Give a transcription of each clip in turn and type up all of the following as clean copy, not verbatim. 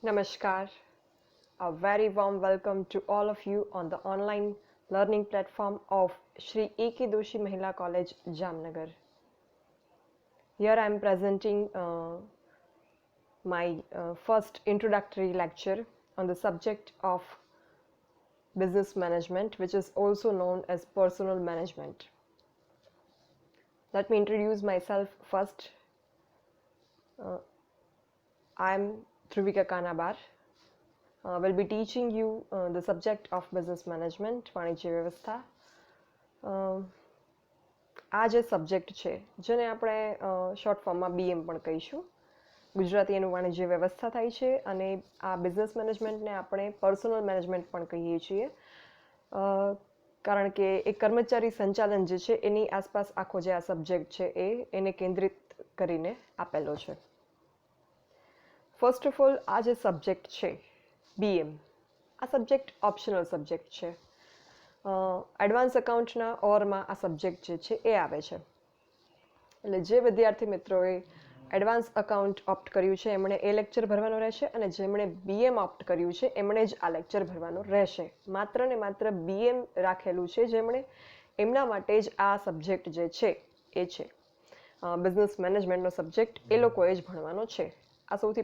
Namaskar. A very warm welcome to all of you on the online learning platform of Shri A.K. Doshi Mahila College, Jamnagar. Here I am presenting my first introductory lecture on the subject of business management, which is also known as personal management. Let me introduce myself first. I am Dhruvika Kanabar. Will be teaching you the subject of business management, વાણિજ્ય વ્યવસ્થા. આ જે subject છે જેને આપણે short ફોર્મમાં BM પણ કહીશું. ગુજરાતી એનું વાણિજ્ય વ્યવસ્થા થાય છે અને આ બિઝનેસ મેનેજમેન્ટને આપણે પર્સનલ મેનેજમેન્ટ પણ કહીએ છીએ, કારણ કે એક કર્મચારી સંચાલન જે છે એની આસપાસ આખો જે આ સબ્જેક્ટ છે એને કેન્દ્રિત કરીને આપેલો છે. ફર્સ્ટ ઓફ ઓલ, આ જે સબ્જેક્ટ છે BM, આ સબ્જેક્ટ ઓપ્શનલ સબ્જેક્ટ છે. એડવાન્સ અકાઉન્ટના ઓરમાં આ સબ્જેક્ટ જે છે એ આવે છે. એટલે જે વિદ્યાર્થી મિત્રોએ એડવાન્સ અકાઉન્ટ ઓપ્ટ કર્યું છે એમણે એ લેક્ચર ભરવાનો રહેશે, અને જેમણે BM ઓપ્ટ કર્યું છે એમણે જ આ લેક્ચર ભરવાનો રહેશે. માત્ર ને માત્ર BM રાખેલું છે જેમણે, એમના માટે જ આ સબ્જેક્ટ જે છે એ છે બિઝનેસ મેનેજમેન્ટનો સબ્જેક્ટ, એ લોકોએ જ ભણવાનો છે. આ સૌથી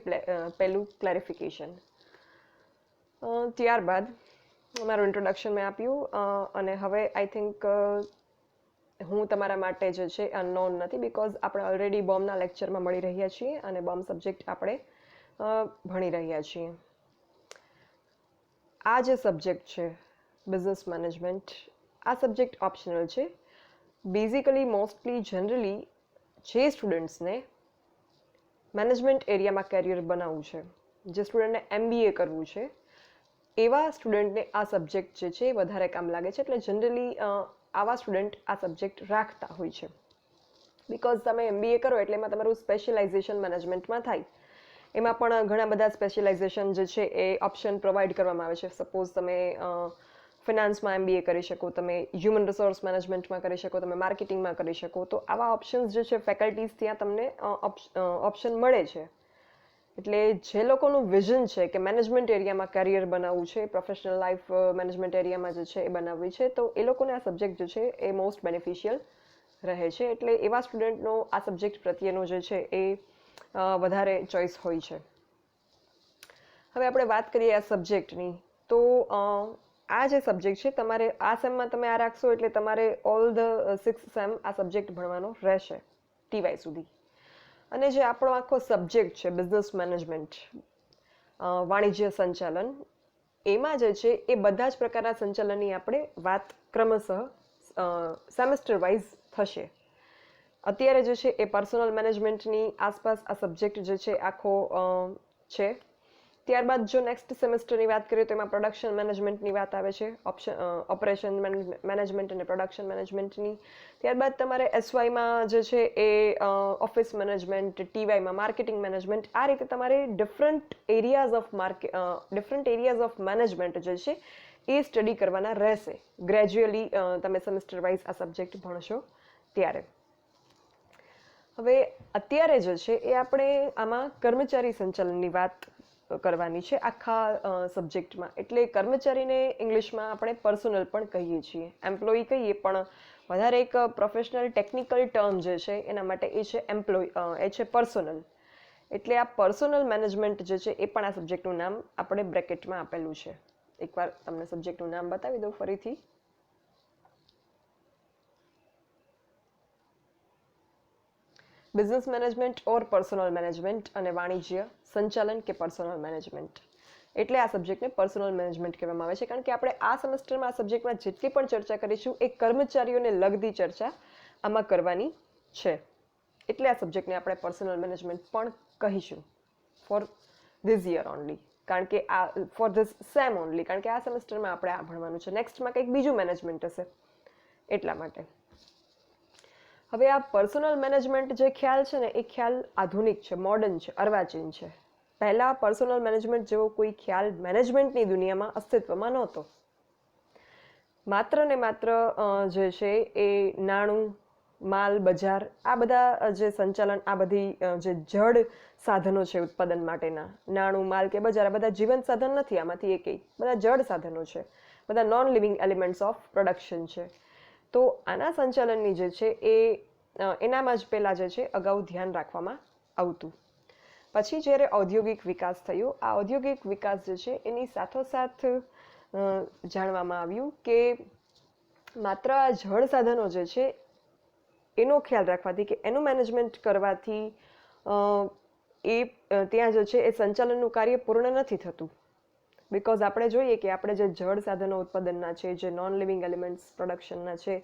પહેલું ક્લેરિફિકેશન. ત્યારબાદ મારું ઇન્ટ્રોડક્શન મેં આપ્યું, અને હવે આઈ થિંક હું તમારા માટે જે છે અનનોન નથી, બિકોઝ આપણે ઓલરેડી બોમ્બના લેક્ચરમાં મળી રહ્યા છીએ અને બોમ્બ સબ્જેક્ટ આપણે ભણી રહ્યા છીએ. આ જે સબ્જેક્ટ છે બિઝનેસ મેનેજમેન્ટ, આ સબ્જેક્ટ ઓપ્શનલ છે. બેઝિકલી મોસ્ટલી જનરલી જે સ્ટુડન્ટ્સને મેનેજમેન્ટ એરિયામાં કેરિયર બનાવવું છે, જે સ્ટુડન્ટને MBA કરવું છે, એવા સ્ટુડન્ટને આ સબ્જેક્ટ જે છે એ વધારે કામ લાગે છે. એટલે જનરલી આવા સ્ટુડન્ટ આ સબ્જેક્ટ રાખતા હોય છે, બિકોઝ તમે MBA કરો એટલે એમાં તમારું સ્પેશિયલાઇઝેશન મેનેજમેન્ટમાં થાય. એમાં પણ ઘણા બધા સ્પેશિયલાઇઝેશન જે છે એ ઓપ્શન પ્રોવાઈડ કરવામાં આવે છે. સપોઝ તમે ફિનાન્સમાં MBA કરી શકો, તમે હ્યુમન રિસોર્સ મેનેજમેન્ટમાં કરી શકો, તમે માર્કેટિંગમાં કરી શકો. તો આવા ઓપ્શન્સ જે છે ફેકલ્ટીઝ ત્યાં તમને ઓપ્શન મળે છે. એટલે જે લોકોનું વિઝન છે કે મેનેજમેન્ટ એરિયામાં કરિયર બનાવવું છે, પ્રોફેશનલ લાઈફ મેનેજમેન્ટ એરિયામાં જે છે એ બનાવવી છે, તો એ લોકોને આ સબ્જેક્ટ જે છે એ મોસ્ટ બેનિફિશિયલ રહે છે. એટલે એવા સ્ટુડન્ટનો આ સબ્જેક્ટ પ્રત્યેનો જે છે એ વધારે ચોઇસ હોય છે. હવે આપણે વાત કરીએ આ સબ્જેક્ટની, તો આ જે સબ્જેક્ટ છે તમારે આ સેમમાં તમે આ રાખશો એટલે તમારે ઓલ ધ 6 સેમ આ સબ્જેક્ટ ભણવાનો રહેશે TY સુધી. અને જે આપણો આખો સબ્જેક્ટ છે બિઝનેસ મેનેજમેન્ટ, વાણિજ્ય સંચાલન, એમાં જે છે એ બધા જ પ્રકારના સંચાલનની આપણે વાત ક્રમશઃ સેમેસ્ટર વાઇઝ થશે. અત્યારે જે છે એ પર્સનલ મેનેજમેન્ટની આસપાસ આ સબ્જેક્ટ જે છે આખો છે. ત્યારબાદ જો નેક્સ્ટ સેમેસ્ટરની વાત કરીએ તો એમાં પ્રોડક્શન મેનેજમેન્ટની વાત આવે છે, ઓપરેશન મેનેજમેન્ટ અને પ્રોડક્શન મેનેજમેન્ટની. ત્યારબાદ તમારે SYમાં જે છે એ ઓફિસ મેનેજમેન્ટ, TYમાં માર્કેટિંગ મેનેજમેન્ટ. આ રીતે તમારે ડિફરન્ટ એરિયાઝ ઓફ મેનેજમેન્ટ જે છે એ સ્ટડી કરવાના રહેશે ગ્રેજ્યુઅલી તમે સેમેસ્ટર વાઇઝ આ સબ્જેક્ટ ભણશો ત્યારે. હવે અત્યારે જે છે એ આપણે આમાં કર્મચારી સંચાલનની વાત કરવાની છે આખા સબ્જેક્ટમાં. એટલે કર્મચારીને ઇંગ્લિશમાં આપણે પર્સનલ પણ કહીએ છીએ, એમ્પ્લોયી કહીએ, પણ વધારે એક પ્રોફેશનલ ટેકનિકલ ટર્મ જે છે એના માટે એ છે એ છે પર્સનલ. એટલે આ પર્સનલ મેનેજમેન્ટ જે છે એ પણ આ સબ્જેક્ટનું નામ આપણે બ્રેકેટમાં આપેલું છે. એકવાર તમને સબ્જેક્ટનું નામ બતાવી દઉં ફરીથી. બિઝનેસ મેનેજમેન્ટ ઓર પર્સનલ મેનેજમેન્ટ, અને વાણિજ્ય સંચાલન કે પર્સનલ મેનેજમેન્ટ. એટલે આ સબ્જેક્ટને પર્સનલ મેનેજમેન્ટ કહેવામાં આવે છે, કારણ કે આપણે આ સેમેસ્ટરમાં આ સબ્જેક્ટમાં જેટલી પણ ચર્ચા કરીશું એ કર્મચારીઓને લગતી ચર્ચા આમાં કરવાની છે. એટલે આ સબ્જેક્ટને આપણે પર્સનલ મેનેજમેન્ટ પણ કહીશું ફોર ધીસ યર ઓનલી, કારણ કે આ ફોર ધીસ સેમ ઓનલી, કારણ કે આ સેમેસ્ટરમાં આપણે આ ભણવાનું છે. નેક્સ્ટમાં કંઈક બીજું મેનેજમેન્ટ હશે એટલા માટે. હવે આ પર્સનલ મેનેજમેન્ટ જે ખ્યાલ છે ને એ ખ્યાલ આધુનિક છે, મોડર્ન છે, અર્વાચીન છે. પહેલા પર્સનલ મેનેજમેન્ટ જેવો કોઈ ખ્યાલ મેનેજમેન્ટની દુનિયામાં અસ્તિત્વમાં નહોતો. માત્ર ને માત્ર જે છે એ નાણું, માલ બજાર, આ બધા જે સંચાલન, આ બધી જે જડ સાધનો છે ઉત્પાદન માટેના, નાણું, માલ કે બજાર, આ બધા જીવંત સાધન નથી આમાંથી એકેય, બધા જડ સાધનો છે, બધા non living elements of production છે. તો આના સંચાલનની જે છે એ એનામાં જ પહેલાં જે છે અગાઉ ધ્યાન રાખવામાં આવતું. પછી જ્યારે ઔદ્યોગિક વિકાસ થયો, આ ઔદ્યોગિક વિકાસ જે છે એની સાથોસાથ જાણવામાં આવ્યું કે માત્ર આ જળ સાધનો જે છે એનો ખ્યાલ રાખવાથી કે એનું મેનેજમેન્ટ કરવાથી એ ત્યાં જે છે એ સંચાલનનું કાર્ય પૂર્ણ નથી થતું. બિકોઝ આપણે જોઈએ કે આપણે જે જળ સાધનો ઉત્પાદનના છે, જે નોન લિવિંગ એલિમેન્ટ્સ પ્રોડક્શનના છે,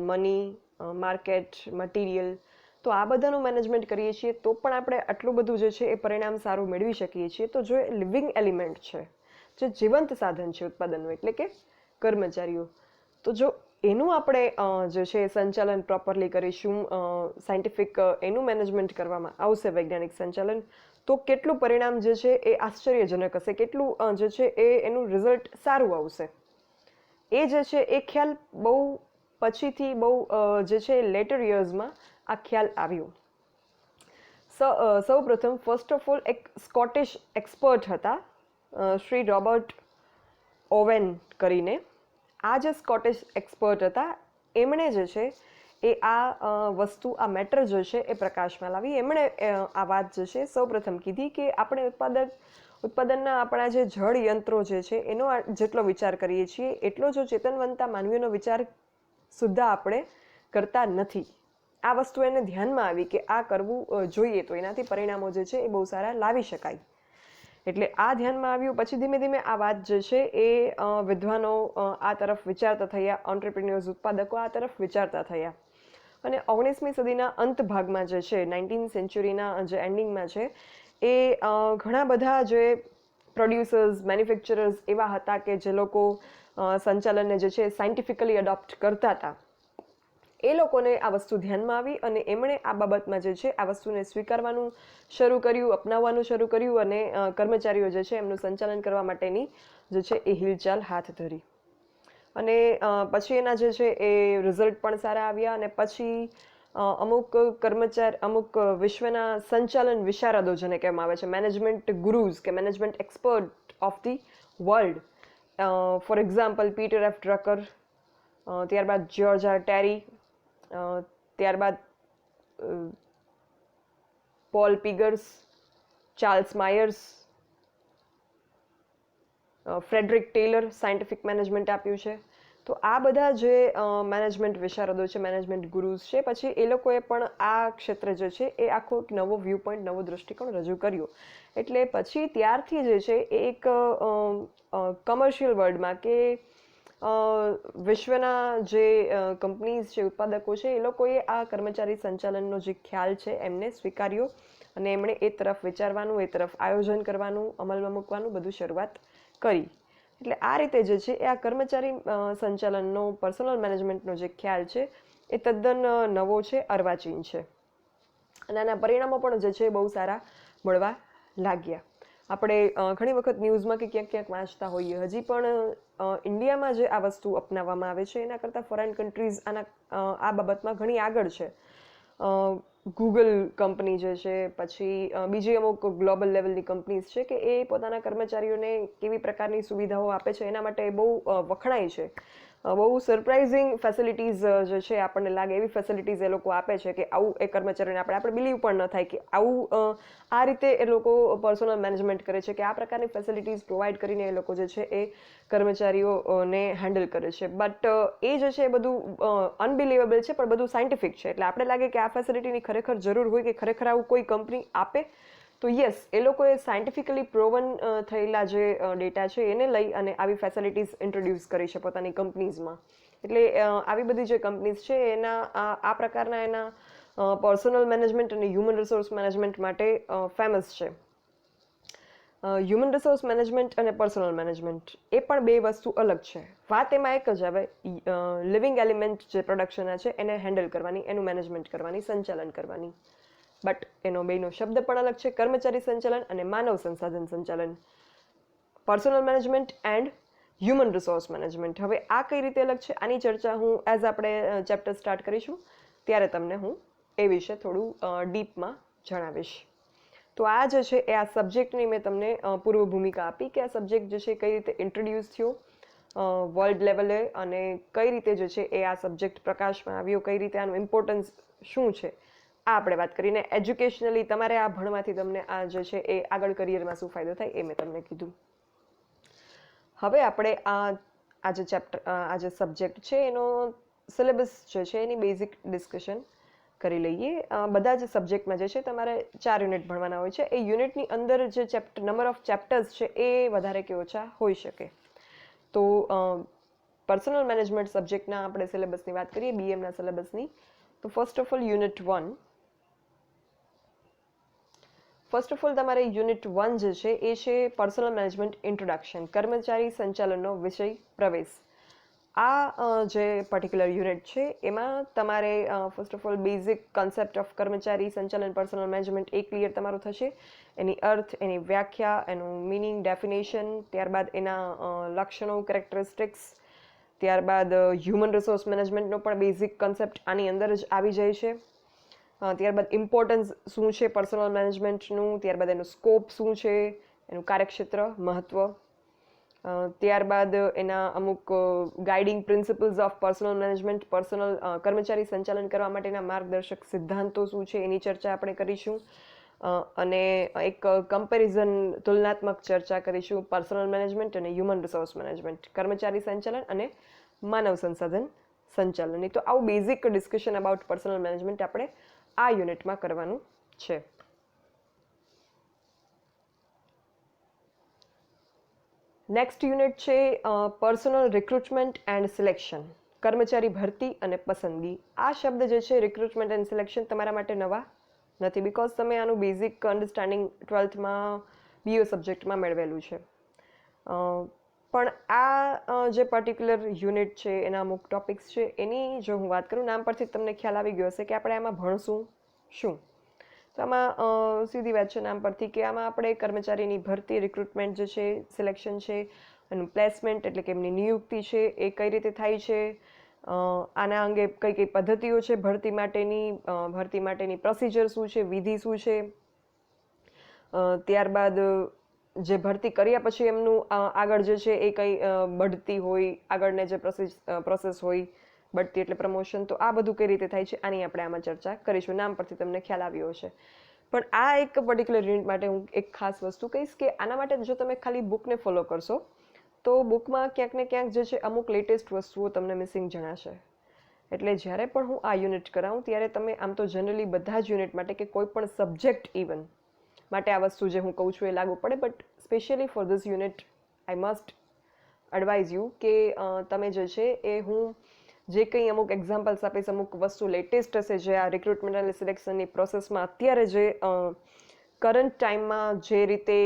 મની, માર્કેટ, મટીરિયલ, તો આ બધાનું મેનેજમેન્ટ કરીએ છીએ તો પણ આપણે આટલું બધું જે છે એ પરિણામ સારું મેળવી શકીએ છીએ. તો જો એ લિવિંગ એલિમેન્ટ છે, જે જીવંત સાધન છે ઉત્પાદનનું, એટલે કે કર્મચારીઓ, તો જો એનું આપણે જે છે સંચાલન પ્રોપરલી કરીશું, સાયન્ટિફિક એનું મેનેજમેન્ટ કરવામાં આવશે, વૈજ્ઞાનિક સંચાલન, તો કેટલું પરિણામ જે છે એ આશ્ચર્યજનક હશે, કેટલું જે છે એ એનું રિઝલ્ટ સારું આવશે. એ જે છે એ ખ્યાલ બહુ પછીથી, બહુ જે છે લેટર યર્સમાં આ ખ્યાલ આવ્યો. સૌ પ્રથમ ફર્સ્ટ ઓફ ઓલ એક સ્કોટિશ એક્સપર્ટ હતા, શ્રી રોબર્ટ ઓવેન કરીને. આ જે સ્કોટિશ એક્સપર્ટ હતા એમણે જે છે એ આ વસ્તુ, આ મેટર જે છે એ પ્રકાશમાં લાવી. એમણે આ વાત જે છે સૌપ્રથમ કીધી કે આપણે ઉત્પાદનના આપણા જે જળ યંત્રો જે છે એનો જેટલો વિચાર કરીએ છીએ એટલો જો ચેતનવંતા માનવીઓનો વિચાર સુદ્ધા આપણે કરતા નથી. આ વસ્તુ એને ધ્યાનમાં આવી કે આ કરવું જોઈએ તો એનાથી પરિણામો જે છે એ બહુ સારા લાવી શકાય. એટલે આ ધ્યાનમાં આવ્યું. પછી ધીમે ધીમે આ વાત જે છે એ વિદ્વાનો આ તરફ વિચારતા થયા, ઓન્ટરપ્રિન્યોર્સ, ઉત્પાદકો આ તરફ વિચારતા થયા. અને 19મી સદીના અંત ભાગમાં જે છે, 19th સેન્ચુરીના જે એન્ડિંગમાં છે, એ ઘણા બધા જે પ્રોડ્યુસર્સ, મેન્યુફેક્ચરર્સ એવા હતા કે જે લોકો સંચાલનને જે છે સાયન્ટિફિકલી એડોપ્ટ કરતા હતા. એ લોકોને આ વસ્તુ ધ્યાનમાં આવી અને એમણે આ બાબતમાં જે છે આ વસ્તુને સ્વીકારવાનું શરૂ કર્યું, અપનાવવાનું શરૂ કર્યું અને કર્મચારીઓ જે છે એમનું સંચાલન કરવા માટેની જે છે એ હિલચાલ હાથ ધરી. અને પછી એના જે છે એ રિઝલ્ટ પણ સારા આવ્યા. અને પછી અમુક વિશ્વના સંચાલન વિશારદો જેને કહેવામાં આવે છે, મેનેજમેન્ટ ગુરુઝ કે management expert of the world, for example Peter F Drucker, ત્યારબાદ જ્યોર્જ આર ટેરી, ત્યારબાદ Paul Pigors, Charles Myers, Frederick Taylor scientific management આપ્યું છે. તો આ બધા જે મેનેજમેન્ટ વિશારદો છે, મેનેજમેન્ટ ગુરુઝ છે, પછી એ લોકોએ પણ આ ક્ષેત્ર જે છે એ આખો એક નવો વ્યૂ પોઈન્ટ, નવો દૃષ્ટિકોણ રજૂ કર્યો. એટલે પછી ત્યારથી જે છે એ એક કમર્શિયલ વર્લ્ડમાં કે વિશ્વના જે કંપનીઝ છે, ઉત્પાદકો છે, એ લોકોએ આ કર્મચારી સંચાલનનો જે ખ્યાલ છે એમને સ્વીકાર્યો અને એમણે એ તરફ વિચારવાનું, એ તરફ આયોજન કરવાનું, અમલમાં મૂકવાનું બધું શરૂઆત કરી. એટલે આ રીતે જે છે એ આ કર્મચારી સંચાલનનો, પર્સનલ મેનેજમેન્ટનો જે ખ્યાલ છે એ તદ્દન નવો છે, અર્વાચીન છે. અને આના પરિણામો પણ જે છે બહુ સારા મળવા લાગ્યા. આપણે ઘણી વખત ન્યૂઝમાં કે ક્યાંક ક્યાંક વાંચતા હોઈએ, હજી પણ ઇન્ડિયામાં જે આ વસ્તુ અપનાવવામાં આવે છે એના કરતાં ફોરેન કન્ટ્રીઝ આ બાબતમાં ઘણી આગળ છે. ગૂગલ કંપની જે છે, પછી બીજી અમુક ગ્લોબલ લેવલની કંપનીઝ છે કે એ પોતાના કર્મચારીઓને કેવી પ્રકારની સુવિધાઓ આપે છે એના માટે બહુ વખણાય છે. બહુ સરપ્રાઇઝિંગ ફેસિલિટીઝ જે છે આપણને લાગે એવી ફેસિલિટીઝ એ લોકો આપે છે કે આવું એ કર્મચારીઓને આપણે બિલીવ પણ ન થાય કે આવું આ રીતે એ લોકો પર્સનલ મેનેજમેન્ટ કરે છે, કે આ પ્રકારની ફેસિલિટીઝ પ્રોવાઈડ કરીને એ લોકો જે છે એ કર્મચારીઓને હેન્ડલ કરે છે. બટ એ જે છે એ બધું અનબિલીવેબલ છે, પણ બધું સાયન્ટિફિક છે. એટલે આપણે લાગે કે આ ફેસિલિટીની ખરેખર જરૂર હોય કે ખરેખર આવું કોઈ કંપની આપે, તો યસ, એ લોકોએ સાયન્ટિફિકલી પ્રોવન થયેલા જે ડેટા છે એને લઈ અને આવી ફેસિલિટીઝ ઇન્ટ્રોડ્યુસ કરી છે પોતાની કંપનીઝમાં. એટલે આવી બધી જે કંપનીઝ છે એના આ પ્રકારના એના પર્સનલ મેનેજમેન્ટ અને હ્યુમન રિસોર્સ મેનેજમેન્ટ માટે ફેમસ છે. હ્યુમન રિસોર્સ મેનેજમેન્ટ અને પર્સનલ મેનેજમેન્ટ એ પણ બે વસ્તુ અલગ છે. વાત એમાં એક જ આવે, લિવિંગ એલિમેન્ટ જે પ્રોડક્શનના છે એને હેન્ડલ કરવાની, એનું મેનેજમેન્ટ કરવાની, સંચાલન કરવાની. બટ એનો બેનો શબ્દ પણ અલગ છે, કર્મચારી સંચાલન અને માનવ સંસાધન સંચાલન, personal management and human resource management. હવે આ કઈ રીતે અલગ છે આની ચર્ચા હું આપણે ચેપ્ટર સ્ટાર્ટ કરીશું ત્યારે તમને હું એ વિશે થોડું ડીપમાં જણાવીશ. તો આ જે છે એ આ સબ્જેક્ટની મેં તમને પૂર્વ ભૂમિકા આપી કે આ સબ્જેક્ટ જે છે કઈ રીતે ઇન્ટ્રોડ્યુસ થયો વર્લ્ડ લેવલે અને કઈ રીતે જે છે એ આ સબ્જેક્ટ પ્રકાશમાં આવ્યો, કઈ રીતે આનું ઇમ્પોર્ટન્સ શું છે, આ આપણે વાત કરીને એજ્યુકેશનલી તમારે આ ભણવાથી તમને આ જે છે એ આગળ કરિયરમાં શું ફાયદો થાય એ મેં તમને કીધું. હવે આપણે આ જે ચેપ્ટર આ જે સબ્જેક્ટ છે એનો સિલેબસ જે છે એની બેઝિક ડિસ્કશન કરી લઈએ. બધા જ સબ્જેક્ટમાં જે છે તમારે 4 યુનિટ ભણવાના હોય છે. એ યુનિટની અંદર જે નંબર ઓફ ચેપ્ટર્સ છે એ વધારે કે ઓછા હોઈ શકે. તો પર્સનલ મેનેજમેન્ટ સબ્જેક્ટના આપણે સિલેબસની વાત કરીએ, બીએમના સિલેબસની. તો ફર્સ્ટ ઓફ ઓલ તમારે યુનિટ 1 જે છે એ છે પર્સનલ મેનેજમેન્ટ ઇન્ટ્રોડક્શન, કર્મચારી સંચાલનનો વિષય પ્રવેશ. આ જે પર્ટિક્યુલર યુનિટ છે એમાં તમારે first of all basic concept of કર્મચારી સંચાલન પર્સનલ મેનેજમેન્ટ એ ક્લિયર તમારું થશે. એની અર્થ, એની વ્યાખ્યા, એનું મિનિંગ, ડેફિનેશન, ત્યારબાદ એના લક્ષણો, કેરેક્ટરિસ્ટિક્સ, ત્યારબાદ હ્યુમન રિસોર્સ મેનેજમેન્ટનો પણ બેઝિક કન્સેપ્ટ આની અંદર જ આવી જાય છે. ત્યારબાદ ઇમ્પોર્ટન્સ શું છે પર્સનલ મેનેજમેન્ટનું, ત્યારબાદ એનું સ્કોપ શું છે, એનું કાર્યક્ષેત્ર, મહત્વ, ત્યારબાદ એના અમુક guiding principles of personal management, કર્મચારી સંચાલન કરવા માટેના માર્ગદર્શક સિદ્ધાંતો શું છે એની ચર્ચા આપણે કરીશું. અને એક કમ્પેરિઝન તુલનાત્મક ચર્ચા કરીશું પર્સનલ મેનેજમેન્ટ અને હ્યુમન રિસોર્સ મેનેજમેન્ટ, કર્મચારી સંચાલન અને માનવ સંસાધન સંચાલનની. તો આવું basic discussion about personal management આપણે આ યુનિટમાં કરવાનું છે. નેક્સ્ટ યુનિટ છે પર્સનલ રિક્રુટમેન્ટ એન્ડ સિલેક્શન, કર્મચારી ભરતી અને પસંદગી. આ શબ્દ જે છે રિક્રુટમેન્ટ એન્ડ સિલેક્શન તમારા માટે નવા નથી, બિકોઝ તમે આનું બેઝિક અન્ડરસ્ટેન્ડિંગ 12થમાં બીઓ સબ્જેક્ટમાં મેળવેલું છે. પણ આ જે પર્ટિક્યુલર યુનિટ છે એના અમુક ટોપિક્સ છે એની જો હું વાત કરું, નામ પરથી તમને ખ્યાલ આવી ગયો હશે કે આપણે આમાં ભણશું શું. તો આમાં સીધી વાત છે નામ પરથી કે આમાં આપણે કર્મચારીની ભરતી, રિક્રુટમેન્ટ જે છે, સિલેક્શન છે, એનું પ્લેસમેન્ટ એટલે કે એમની નિયુક્તિ છે એ કઈ રીતે થાય છે, આના અંગે કઈ કઈ પદ્ધતિઓ છે ભરતી માટેની પ્રોસિજર શું છે, વિધિ શું છે, ત્યારબાદ જે ભરતી કર્યા પછી એમનું આગળ જે છે એ કઈ બઢતી હોય, આગળને જે પ્રોસેસ હોય, બઢતી એટલે પ્રમોશન, તો આ બધું કઈ રીતે થાય છે આની આપણે આમાં ચર્ચા કરીશું. નામ પરથી તમને ખ્યાલ આવ્યો હશે. પણ આ એક પર્ટિક્યુલર યુનિટ માટે હું એક ખાસ વસ્તુ કહીશ કે આના માટે જો તમે ખાલી બુકને ફોલો કરશો તો બુકમાં ક્યાંક ને ક્યાંક જે છે અમુક લેટેસ્ટ વસ્તુઓ તમને મિસિંગ જણાશે. એટલે જ્યારે પણ હું આ યુનિટ કરાવું ત્યારે તમે આમ તો જનરલી બધા જ યુનિટ માટે કે કોઈ પણ સબ્જેક્ટ ઇવન માટે આ વસ્તુ જે હું કહું છું એ લાગુ પડે, but specially for this unit I must advise you કે તમે જે છે એ હું જે કંઈ અમુક એક્ઝામ્પલ્સ આપીશ, અમુક વસ્તુ લેટેસ્ટ હશે જે આ રિક્રુટમેન્ટ અને સિલેક્શનની પ્રોસેસમાં અત્યારે જે કરંટ ટાઈમમાં જે રીતે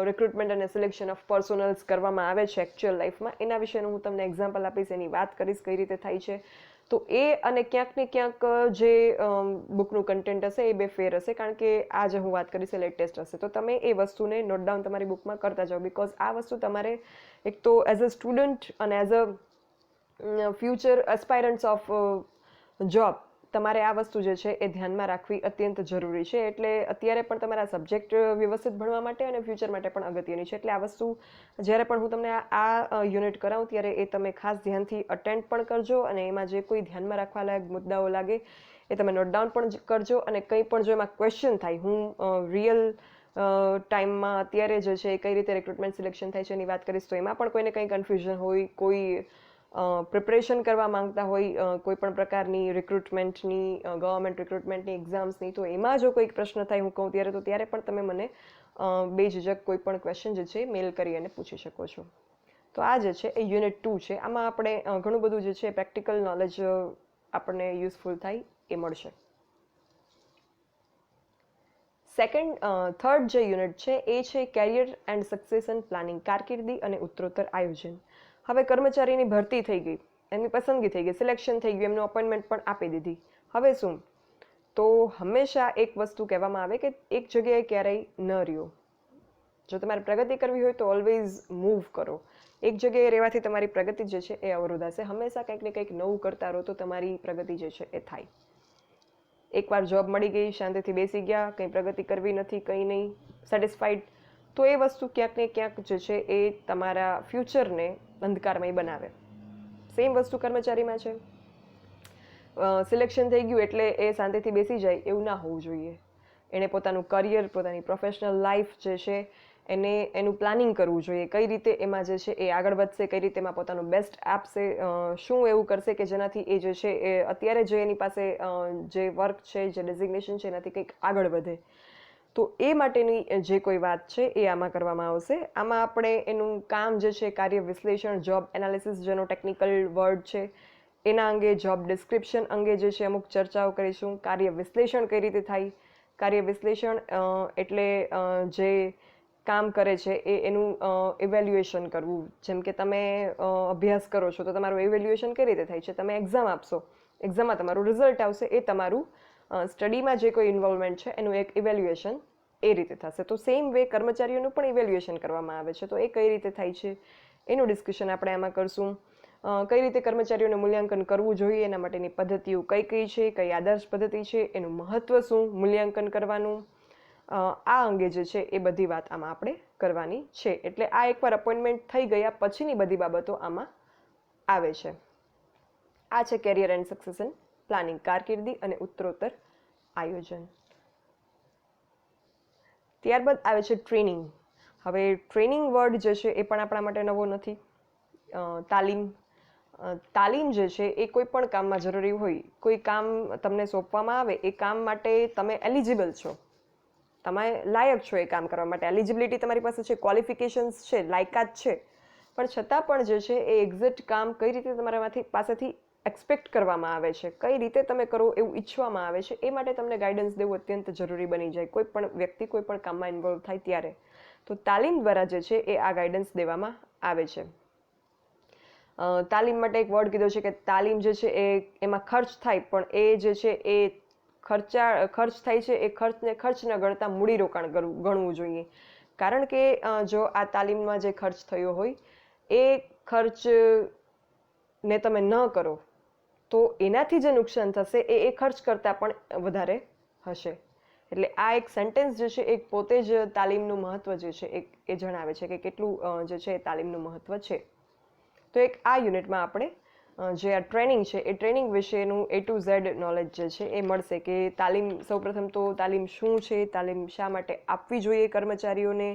રિક્રુટમેન્ટ અને સિલેક્શન ઓફ પર્સોનલ્સ કરવામાં આવે છે એકચ્યુઅલ લાઈફમાં, એના વિશેનું હું તમને એક્ઝામ્પલ આપીશ, એની વાત કરીશ કઈ રીતે થાય છે. તો એ અને ક્યાંક ને ક્યાંક જે બુકનું કન્ટેન્ટ હશે એ બે ફેર હશે, કારણ કે આ જે હું વાત કરીશ એ લેટેસ્ટ હશે. તો તમે એ વસ્તુને નોટ ડાઉન તમારી બુકમાં કરતા જાઓ, બિકોઝ આ વસ્તુ તમારે એક તો એઝ અ સ્ટુડન્ટ અને as a future aspirants of job તમારે આ વસ્તુ જે છે એ ધ્યાનમાં રાખવી અત્યંત જરૂરી છે. એટલે અત્યારે પણ તમારા સબ્જેક્ટ વ્યવસ્થિત ભણવા માટે અને ફ્યુચર માટે પણ અગત્યની છે. એટલે આ વસ્તુ જ્યારે પણ હું તમને આ યુનિટ કરાવું ત્યારે એ તમે ખાસ ધ્યાનથી અટેન્ડ પણ કરજો અને એમાં જે કોઈ ધ્યાનમાં રાખવા લાયક મુદ્દાઓ લાગે એ તમે નોટ ડાઉન પણ કરજો. અને કંઈ પણ જો એમાં ક્વેશ્ચન થાય, હું રિયલ ટાઈમમાં અત્યારે જે છે કઈ રીતે રિક્રુટમેન્ટ સિલેક્શન થાય છે એની વાત કરીશ, તો એમાં પણ કોઈને કંઈ કન્ફ્યુઝન હોય, કોઈ પ્રિપરેશન કરવા માંગતા હોય કોઈ પણ પ્રકારની રિક્રુટમેન્ટની, ગવર્મેન્ટ રિક્રુટમેન્ટની એક્ઝામ્સની, તો એમાં જો કોઈક પ્રશ્ન થાય હું કહું ત્યારે, તો ત્યારે પણ તમે મને બેઝિઝક કોઈ પણ ક્વેશ્ચન જે છે મેલ કરી અને પૂછી શકો છો. તો આ જે છે એ યુનિટ 2 છે. આમાં આપણે ઘણું બધું જે છે પ્રેક્ટિકલ નોલેજ આપણને યુઝફુલ થાય એ મળશે. થર્ડ જે યુનિટ છે એ છે કેરિયર એન્ડ સક્સેશન પ્લાનિંગ, કારકિર્દી અને ઉત્તરોત્તર આયોજન. હવે કર્મચારીની ભરતી થઈ ગઈ, એમની પસંદગી થઈ ગઈ, સિલેક્શન થઈ ગયું, એમનું અપોઇન્ટમેન્ટ પણ આપી દીધી. હવે શું? તો હંમેશા એક વસ્તુ કહેવામાં આવે કે એક જગ્યાએ ક્યારેય ન રહ્યો. જો તમારે પ્રગતિ કરવી હોય તો ઓલવેઝ મૂવ કરો. એક જગ્યાએ રહેવાથી તમારી પ્રગતિ જે છે એ અવરોધાશે. હંમેશા કંઈક ને કંઈક નવું કરતા રહો તો તમારી પ્રગતિ જે છે એ થાય. એકવાર જોબ મળી ગઈ, શાંતિથી બેસી ગયા, કંઈ પ્રગતિ કરવી નથી, કંઈ નહીં, સેટિસ્ફાઈડ, તો એ વસ્તુ ક્યાંક ને ક્યાંક જે છે એ તમારા ફ્યુચરને અંધકારમય બનાવે. સેમ વસ્તુ કર્મચારીમાં છે. સિલેક્શન થઈ ગયું એટલે એ શાંતિથી બેસી જાય એવું ના હોવું જોઈએ. એણે પોતાનું કરિયર, પોતાની પ્રોફેશનલ લાઈફ જે છે એનું પ્લાનિંગ કરવું જોઈએ. કઈ રીતે એમાં જે છે એ આગળ વધશે, કઈ રીતે એમાં પોતાનું બેસ્ટ આપશે, શું એવું કરશે કે જેનાથી એ જે છે એ અત્યારે જે એની પાસે જે વર્ક છે, જે ડેઝિગ્નેશન છે, એનાથી કંઈક આગળ વધે. તો એ માટેની જે કોઈ વાત છે એ આમાં કરવામાં આવશે. આમાં આપણે એનું કામ જે છે, કાર્ય વિશ્લેષણ, જોબ એનાલિસિસ જેનો ટેકનિકલ વર્ડ છે એના અંગે, જોબ ડિસ્ક્રિપ્શન અંગે જે છે અમુક ચર્ચાઓ કરીશું. કાર્ય વિશ્લેષણ કઈ રીતે થાય, કાર્ય વિશ્લેષણ એટલે જે કામ કરે છે એનું ઇવેલ્યુએશન કરવું. જેમ કે તમે અભ્યાસ કરો છો તો તમારું ઇવેલ્યુએશન કઈ રીતે થાય છે, તમે એક્ઝામ આપશો, એક્ઝામમાં તમારું રિઝલ્ટ આવશે, એ તમારું સ્ટડીમાં જે કોઈ ઇન્વોલ્વમેન્ટ છે એનું એક ઇવેલ્યુએશન એ રીતે થશે. તો સેમ વે કર્મચારીઓનું પણ ઇવેલ્યુએશન કરવામાં આવે છે. તો એ કઈ રીતે થાય છે એનું ડિસ્કશન આપણે આમાં કરશું. કઈ રીતે કર્મચારીઓનું મૂલ્યાંકન કરવું જોઈએ, એના માટેની પદ્ધતિઓ કઈ કઈ છે, કઈ આદર્શ પદ્ધતિ છે, એનું મહત્વ શું, મૂલ્યાંકન કરવાનું, આ અંગે જે છે એ બધી વાત આમાં આપણે કરવાની છે. એટલે આ એકવાર અપોઇન્ટમેન્ટ થઈ ગયા પછીની બધી બાબતો આમાં આવે છે. આ છે કેરિયર એન્ડ સક્સેશન પ્લાનિંગ, કારકિર્દી અને ઉત્તરોત્તર આયોજન. ત્યારબાદ આવે છે ટ્રેનિંગ. હવે ટ્રેનિંગ વર્ડ જે છે એ પણ આપણા માટે નવો નથી. તાલીમ જે છે એ કોઈ પણ કામમાં જરૂરી હોય. કોઈ કામ તમને સોંપવામાં આવે, એ કામ માટે તમે એલિજિબલ છો, તમે લાયક છો એ કામ કરવા માટે, એલિજિબિલિટી તમારી પાસે છે, ક્વોલિફિકેશન્સ છે, લાયકાત છે, પણ છતાં પણ જે છે એ એક્ઝેક્ટ કામ કઈ રીતે તમારામાંથી પાસેથી એક્સપેક્ટ કરવામાં આવે છે, કઈ રીતે તમે કરો એવું ઈચ્છવામાં આવે છે, એ માટે તમને ગાઈડન્સ દેવું અત્યંત જરૂરી બની જાય. કોઈ પણ વ્યક્તિ કોઈ પણ કામમાં ઇન્વોલ્વ થાય ત્યારે. તો તાલીમ દ્વારા જે છે એ આ ગાઈડન્સ દેવામાં આવે છે. તાલીમ માટે એક વર્ડ કીધો છે કે તાલીમ જે છે એમાં ખર્ચ થાય, પણ એ જે છે એ ખર્ચ થાય છે એ ખર્ચને ખર્ચ ન ગણતા મૂડીરોકાણ ગણવું જોઈએ. કારણ કે જો આ તાલીમમાં જે ખર્ચ થયો હોય એ ખર્ચને તમે ન કરો તો એનાથી જે નુકસાન થશે એ ખર્ચ કરતાં પણ વધારે હશે. એટલે આ એક સેન્ટેન્સ જે છે એ પોતે જ તાલીમનું મહત્વ જે છે એ જણાવે છે કે કેટલું જે છે એ તાલીમનું મહત્વ છે. તો એક આ યુનિટમાં આપણે જે આ ટ્રેનિંગ છે એ ટ્રેનિંગ વિશેનું A to Z નોલેજ જે છે એ મળશે કે તાલીમ, સૌપ્રથમ તો તાલીમ શું છે, તાલીમ શા માટે આપવી જોઈએ કર્મચારીઓને,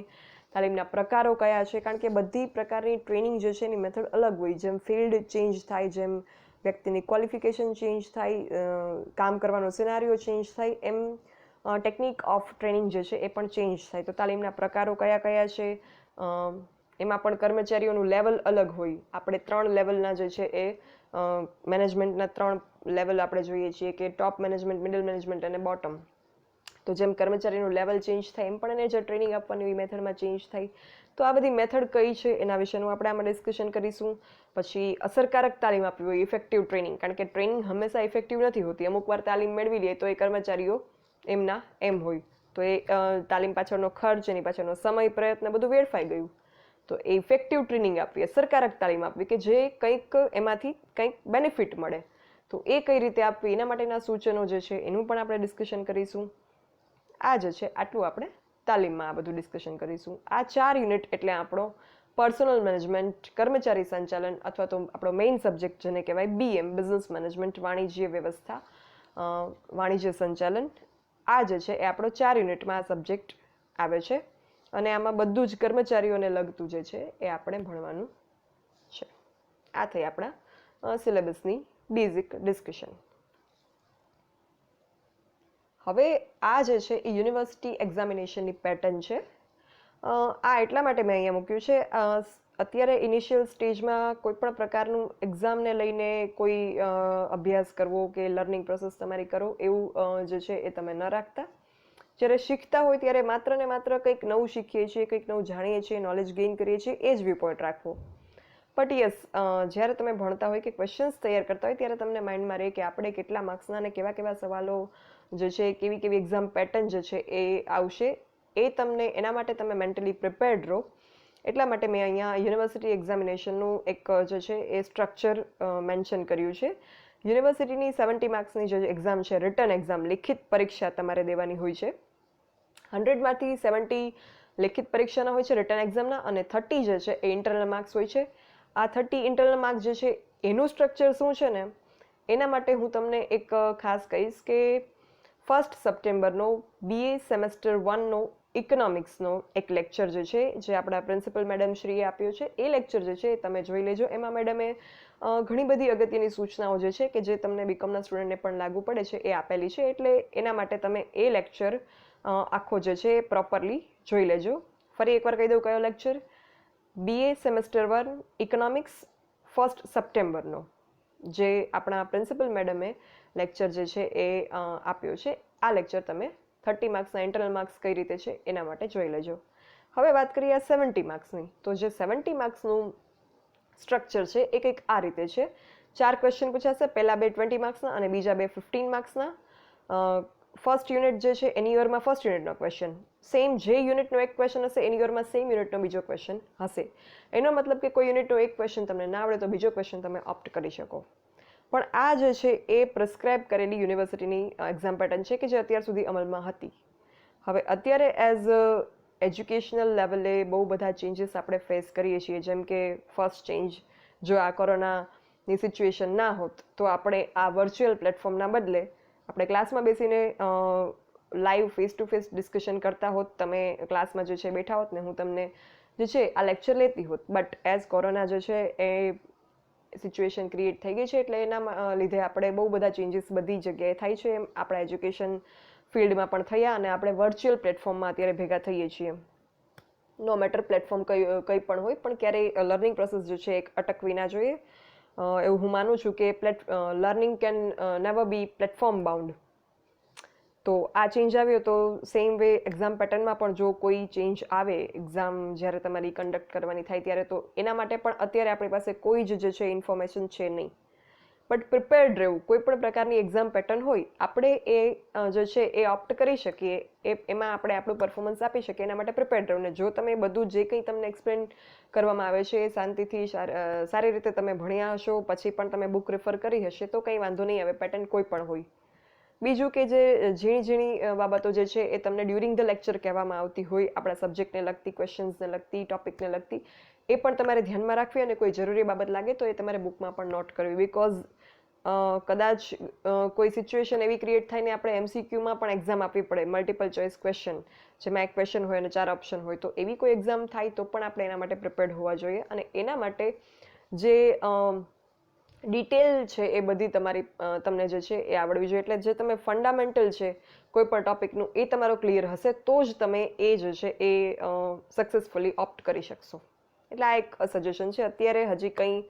તાલીમના પ્રકારો કયા છે. કારણ કે બધી પ્રકારની ટ્રેનિંગ જે છે એની મેથડ અલગ હોય. જેમ ફિલ્ડ ચેન્જ થાય, જેમ વ્યક્તિની ક્વોલિફિકેશન ચેન્જ થાય, કામ કરવાનો સિનારીઓ ચેન્જ થાય, એમ ટેકનિક ઓફ ટ્રેનિંગ જે છે એ પણ ચેન્જ થાય. તો તાલીમના પ્રકારો કયા કયા છે, એમાં પણ કર્મચારીઓનું લેવલ અલગ હોય. આપણે 3 લેવલના જે છે એ મેનેજમેન્ટના 3 લેવલ આપણે જોઈએ છીએ કે ટોપ મેનેજમેન્ટ, મિડલ મેનેજમેન્ટ અને બોટમ. તો જેમ કર્મચારીનું લેવલ ચેન્જ થાય એમ પણ એને જે ટ્રેનિંગ આપવાની મેથડમાં ચેન્જ થાય. તો આ બધી મેથડ કઈ છે એના વિશેનું આપણે આમાં ડિસ્કશન કરીશું. પછી અસરકારક તાલીમ આપવી હોય, ઇફેક્ટિવ ટ્રેનિંગ. કારણ કે ટ્રેનિંગ હંમેશા ઇફેક્ટિવ નથી હોતી. અમુક વાર તાલીમ મેળવી લે તો એ કર્મચારીઓ એમના એમ હોય તો એ તાલીમ પાછળનો ખર્ચ, એની પાછળનો સમય, પ્રયત્ન બધું વેડફાઈ ગયું. તો એ ઇફેક્ટિવ ટ્રેનિંગ આપવી, અસરકારક તાલીમ આપવી કે જે કંઈક એમાંથી કંઈક બેનિફિટ મળે. તો એ કઈ રીતે આપવી, એના માટેના સૂચનો જે છે એનું પણ આપણે ડિસ્કશન કરીશું. આ જે છે આટલું આપણે તાલીમમાં આ બધું ડિસ્કશન કરીશું. આ 4 યુનિટ એટલે આપણો પર્સનલ મેનેજમેન્ટ, કર્મચારી સંચાલન અથવા તો આપણો મેઇન સબ્જેક્ટ જેને કહેવાય BM, બિઝનેસ મેનેજમેન્ટ, વાણિજ્ય વ્યવસ્થા, વાણિજ્ય સંચાલન. આ જે છે એ આપણો 4 યુનિટમાં આ સબ્જેક્ટ આવે છે. અને આમાં બધું જ કર્મચારીઓને લગતું જે છે એ આપણે ભણવાનું છે. આ થઈ આપણા સિલેબસની બેઝિક ડિસ્કશન. હવે આ જે છે એ યુનિવર્સિટી એક્ઝામિનેશનની પેટર્ન છે. આ એટલા માટે મેં અહીંયા મૂક્યું છે. અત્યારે ઇનિશિયલ સ્ટેજમાં કોઈ પણ પ્રકારનું એક્ઝામને લઈને કોઈ અભ્યાસ કરવો કે લર્નિંગ પ્રોસેસ તમારી કરો એવું જે છે એ તમે ન રાખતા. જ્યારે શીખતા હોય ત્યારે માત્ર ને માત્ર કંઈક નવું શીખીએ છીએ, કંઈક નવું જાણીએ છીએ, નોલેજ ગેઇન કરીએ છીએ, એ જ વ્યૂ પોઈન્ટ રાખવો. બટ યસ, જ્યારે તમે ભણતા હોય કે ક્વેશ્ચન્સ તૈયાર કરતા હોય ત્યારે તમને માઇન્ડમાં રહે કે આપણે કેટલા માર્ક્સના અને કેવા કેવા સવાલો જે છે, કેવી કેવી એક્ઝામ પેટર્ન જે છે એ આવશે, એ તમને એના માટે તમે મેન્ટલી પ્રિપેર્ડ રહો. એટલા માટે મેં અહીંયા યુનિવર્સિટી એક્ઝામિનેશનનું એક જે છે એ સ્ટ્રક્ચર મેન્શન કર્યું છે. યુનિવર્સિટીની 70 માર્ક્સની જે એક્ઝામ છે, રિટન એક્ઝામ, લિખિત પરીક્ષા તમારે દેવાની હોય છે. 100માંથી 70 લેખિત પરીક્ષાના હોય છે, રિટન એક્ઝામના, અને 30 જે છે એ ઇન્ટરનલ માર્ક્સ હોય છે. આ 30 ઇન્ટરનલ માર્ક્સ જે છે એનું સ્ટ્રક્ચર શું છે ને, એના માટે હું તમને એક ખાસ કહીશ કે 1 સપ્ટેમ્બરનો BA સેમેસ્ટર 1નો ઇકોનોમિક્સનો એક લેક્ચર જે છે, જે આપણા પ્રિન્સિપલ મેડમ શ્રીએ આપ્યો છે, એ લેક્ચર જે છે એ તમે જોઈ લેજો. એમાં મેડમે ઘણી બધી અગત્યની સૂચનાઓ જે છે કે જે તમને બીકોમના સ્ટુડન્ટને પણ લાગુ પડે છે એ આપેલી છે. એટલે એના માટે તમે એ લેક્ચર આખો જે છે એ પ્રોપરલી જોઈ લેજો. ફરી એકવાર કહી દઉં કયો લેક્ચર? BA સેમેસ્ટર 1 ઇકોનોમિક્સ 1 સપ્ટેમ્બરનો, જે આપણા પ્રિન્સિપલ મેડમે લેક્ચર જે છે એ આપ્યો છે. આ લેક્ચર તમે 30 માર્ક્સના ઇન્ટરનલ માર્ક્સ કઈ રીતે છે એના માટે જોઈ લેજો. હવે વાત કરીએ આ 70 માર્ક્સની. તો જે 70 માર્ક્સનું સ્ટ્રક્ચર છે એ કંઈક આ રીતે છે. 4 ક્વેશ્ચન પૂછાશે, પહેલા 2 20 માર્ક્સના અને બીજા 2 15 માર્ક્સના. ફર્સ્ટ યુનિટ જે છે એની યોરમાં ફર્સ્ટ યુનિટનો ક્વેશ્ચન, સેમ જે યુનિટનો એક ક્વેશ્ચન હશે એની યોરમાં સેમ યુનિટનો બીજો ક્વેશ્ચન હશે. એનો મતલબ કે કોઈ યુનિટનો એક ક્વેશ્ચન તમને ના આવડે તો બીજો ક્વેશ્ચન તમે ઓપ્ટ કરી શકો. પણ આ જે છે એ પ્રિસ્ક્રાઇબ કરેલી યુનિવર્સિટીની એક્ઝામ પેટર્ન છે કે જે અત્યાર સુધી અમલમાં હતી. હવે અત્યારે એઝ એજ્યુકેશનલ લેવલે બહુ બધા ચેન્જીસ આપણે ફેસ કરીએ છીએ. જેમ કે ફર્સ્ટ ચેન્જ, જો આ કોરોનાની સિચ્યુએશન ના હોત તો આપણે આ વર્ચ્યુઅલ પ્લેટફોર્મના બદલે આપણે ક્લાસમાં બેસીને live face to face discussion કરતા હોત. તમે ક્લાસમાં જે છે બેઠા હોત ને હું તમને જે છે આ લેક્ચર લેતી હોત. બટ એઝ કોરોના જે છે એ સિચ્યુએશન ક્રિએટ થઈ ગઈ છે, એટલે એના લીધે આપણે બહુ બધા ચેન્જીસ બધી જગ્યાએ થાય છે. એમ આપણા એજ્યુકેશન ફિલ્ડમાં પણ થયા અને આપણે વર્ચ્યુઅલ પ્લેટફોર્મમાં અત્યારે ભેગા થઈએ છીએ. નો મેટર પ્લેટફોર્મ કંઈ પણ હોય, પણ ક્યારેય લર્નિંગ પ્રોસેસ જે છે એક અટકવી ના જોઈએ. એવું હું માનું છું કે learning can never be platform bound. તો આ ચેન્જ આવ્યો તો સેમ વે એક્ઝામ પેટર્નમાં પણ જો કોઈ ચેન્જ આવે, એક્ઝામ જ્યારે તમારી કન્ડક્ટ કરવાની થાય ત્યારે, તો એના માટે પણ અત્યારે આપણી પાસે કોઈ જ જે છે ઇન્ફોર્મેશન છે નહીં. બટ પ્રિપેર્ડ રહેવું, કોઈ પણ પ્રકારની એક્ઝામ પેટર્ન હોય, આપણે એ જે છે એ ઓપ્ટ કરી શકીએ, એમાં આપણે આપણું પરફોર્મન્સ આપી શકીએ. એના માટે પ્રિપેર્ડ રહેવું. ને જો તમે બધું જે કંઈ તમને એક્સપ્લેન કરવામાં આવે છે એ શાંતિથી સારી રીતે તમે ભણ્યા હશો, પછી પણ તમે બુક રેફર કરી હશે, તો કંઈ વાંધો નહીં આવે, પેટર્ન કોઈ પણ હોય. બીજું કે જે ઝીણી ઝીણી બાબતો જે છે એ તમને ડ્યુરિંગ ધ લેક્ચર કહેવામાં આવતી હોય, આપણા સબ્જેક્ટને લગતી, ક્વેશ્ચન્સને લગતી, ટોપિકને લગતી, એ પણ તમારે ધ્યાનમાં રાખવી. અને કોઈ જરૂરી બાબત લાગે તો એ તમારે બુકમાં પણ નોટ કરવી. બિકોઝ કદાચ કોઈ સિચ્યુએશન એવી ક્રિએટ થાય ને આપણે MCQમાં પણ એક્ઝામ આપવી પડે, મલ્ટિપલ ચોઇસ ક્વેશ્ચન, જેમાં એક ક્વેશ્ચન હોય અને 4 ઓપ્શન હોય, તો એવી કોઈ એક્ઝામ થાય તો પણ આપણે એના માટે પ્રિપેર્ડ હોવા જોઈએ. અને એના માટે જે ડિટેલ છે એ બધી તમને જે છે એ આવડવી જોઈએ. એટલે જે તમે ફંડામેન્ટલ છે કોઈ પણ ટોપિકનું એ તમારો ક્લિયર હશે તો જ તમે એ જે છે એ સક્સેસફુલી ઓપ્ટ કરી શકશો. એટલે આ એક સજેશન છે. અત્યારે હજી કંઈ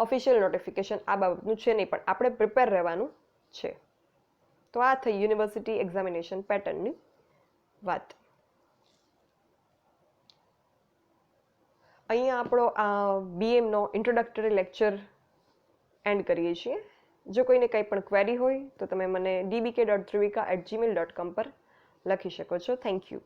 ઓફિશિયલ નોટિફિકેશન આ બાબતનું છે નહીં, પણ આપણે પ્રિપેર રહેવાનું છે. તો આ થઈ યુનિવર્સિટી એક્ઝામિનેશન પેટર્નની વાત. અહીંયા આપણો આ BMનો ઇન્ટ્રોડક્ટરી લેક્ચર એન્ડ કરીએ છીએ. જો કોઈને કંઈ પણ ક્વેરી હોય તો તમે મને dbk.dhruvika@gmail.com પર લખી શકો છો. Thank you.